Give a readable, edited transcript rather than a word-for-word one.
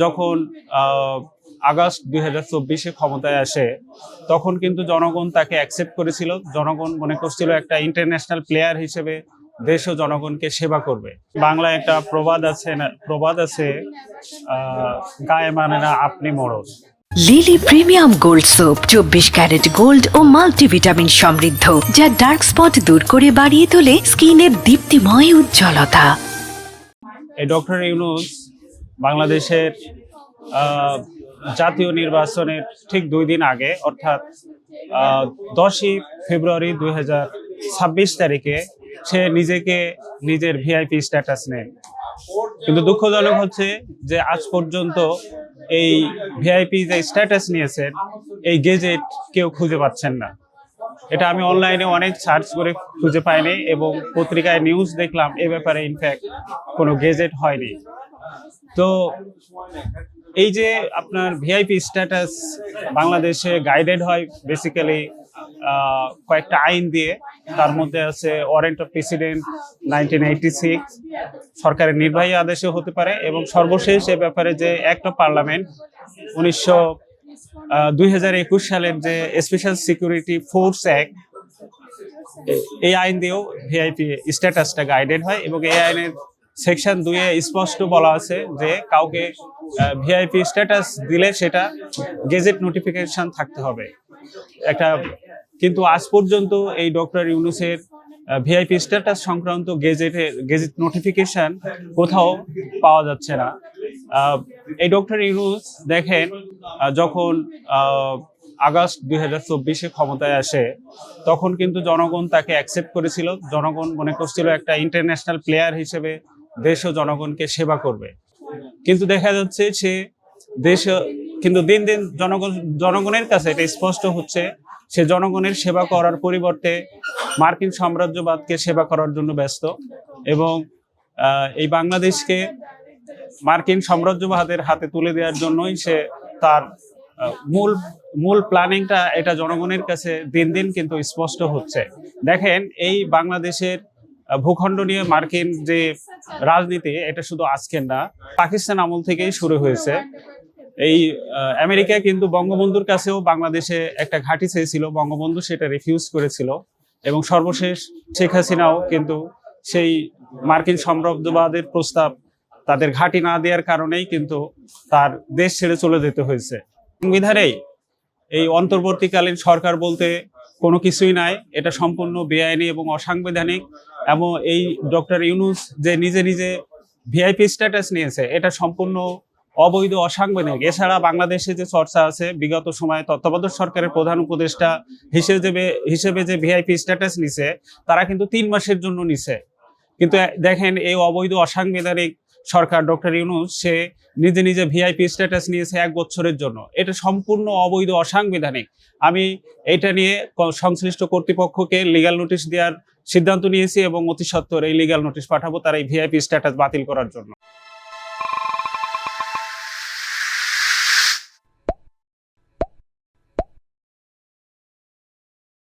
যখন আগস্ট 2024-এ ক্ষমতায় আসে, তখন কিন্তু জনগণ তাকে অ্যাকসেপ্ট করেছিল। জনগণ মনে করছিল একটা ইন্টারন্যাশনাল প্লেয়ার হিসেবে দেশ ও জনগণকে সেবা করবে। বাংলায় একটা প্রবাদ আছে, গায়ে মানে না আপনি মরদ। Lily premium gold soap 24 carat gold ও মাল্টিভিটামিন সমৃদ্ধ, যা ডার্ক স্পট দূর করে বাড়িয়ে তোলে স্কিনের দীপ্তিময় উজ্জ্বলতা। এই ডক্টর ইউনূস বাংলাদেশের জাতীয় নির্বাচনের ঠিক 2 দিন আগে, অর্থাৎ 10ই ফেব্রুয়ারি 2026 তারিখে সে নিজের ভিআইপি স্ট্যাটাস নেয়। কিন্তু দুঃখজনক হচ্ছে যে আজ পর্যন্ত এই ভিআইপি যে স্ট্যাটাস নিয়েছেন, এই গেজেট কেউ খুঁজে পাচ্ছেন না। এটা আমি অনলাইনে অনেক সার্চ করে খুঁজে পাইনি এবং পত্রিকায় নিউজ দেখলাম এ ব্যাপারে ইনফ্যাক্ট কোনো গেজেট হয়নি। তো এই যে আপনার ভিআইপি স্ট্যাটাস বাংলাদেশে গাইডেড হয় বেসিক্যালি কয়েকটা আইন দিয়ে। তার মধ্যে আছে ওয়ারেন্ট অফ প্রেসিডেন্ট 1986, সরকারের নির্বাহী আদেশে হতে পারে, এবং সর্বশেষ এ ব্যাপারে যে অ্যাক্ট অফ পার্লামেন্ট 2021 সালের যে স্পেশাল সিকিউরিটি ফোর্স অ্যাক্ট, এই আইন দিয়েও ভিআইপি স্ট্যাটাসটা গাইডেড হয়। এবং এই আইনের সেকশন 2-এ স্পষ্ট বলা আছে যে কাউকে ভিআইপি স্ট্যাটাস দিলে সেটা গেজেট নোটিফিকেশন থাকতে হবে একটা। কিন্তু আজ পর্যন্ত এই ডক্টর ইউনূসের ভিআইপি স্ট্যাটাস সংক্রান্ত গেজেট নোটিফিকেশন কোথাও পাওয়া যাচ্ছে না। এই ডক্টর ইউনূস দেখেন, যখন আগস্ট 2024-এ ক্ষমতায় আসে, তখন কিন্তু জনগণ তাকে অ্যাকসেপ্ট করেছিল। জনগণ মনে করছিল একটা ইন্টারন্যাশনাল প্লেয়ার হিসেবে দেশ ও জনগণকে সেবা করবে। কিন্তু দেখা যাচ্ছে কিন্তু দিন দিন জনগণের কাছে এটা স্পষ্ট হচ্ছে সে জনগণের সেবা করার পরিবর্তে মার্কিন সাম্রাজ্যবাদকে সেবা করার জন্য ব্যস্ত, এবং এই বাংলাদেশকে মার্কিন সাম্রাজ্যবাদের হাতে তুলে দেওয়ার জন্যই সে তার মূল প্ল্যানিংটা, এটা জনগণের কাছে দিন দিন কিন্তু স্পষ্ট হচ্ছে। দেখেন, এই বাংলাদেশের ভূখণ্ড নিয়ে মার্কিন যে রাজনীতি, এটা শুধু আজকের না, পাকিস্তান আমল থেকেই শুরু হয়েছে। এই আমেরিকা কিন্তু বঙ্গবন্ধুর কাছেও বাংলাদেশে একটা ঘাঁটি চেয়েছিল, বঙ্গবন্ধু সেটা রিফিউজ করেছিল, এবং সর্বশেষ শেখ হাসিনাও কিন্তু সেই মার্কিন সাম্রাজ্যবাদের প্রস্তাব তাদের ঘাঁটি না দেওয়ার কারণেই কিন্তু তার দেশ ছেড়ে চলে যেতে হয়েছে। সংবিধানেই এই অন্তর্বর্তীকালীন সরকার বলতে কোনো কিছুই নাই, এটা সম্পূর্ণ বেআইনি এবং অসাংবিধানিক। এবং এই ডক্টর ইউনূস যে নিজে ভিআইপি স্ট্যাটাস নিয়েছে, এটা সম্পূর্ণ অবৈধ, অসাংবিধানিক। এছাড়া বাংলাদেশে যে চর্চা আছে, বিগত সময়ে তত্ত্বাবধায়ক সরকারের প্রধান উপদেষ্টা হিসেবে যে ভিআইপি স্ট্যাটাস নিছে, তারা কিন্তু 3 মাসের জন্য নিছে। কিন্তু দেখেন, এই অবৈধ, অসাংবিধানিক সরকার ডক্টর ইউনূস সে নিজে ভিআইপি স্ট্যাটাস নিয়েছে 1 বছরের জন্য। এটা সম্পূর্ণ অবৈধ, অসাংবিধানিক। আমি এটা নিয়ে সংশ্লিষ্ট কর্তৃপক্ষকে লিগ্যাল নোটিশ দেওয়ার সিদ্ধান্ত নিয়েছি এবং অতি সত্বর এই লিগ্যাল নোটিশ পাঠাবো তার এই ভিআইপি স্ট্যাটাস বাতিল করার জন্য।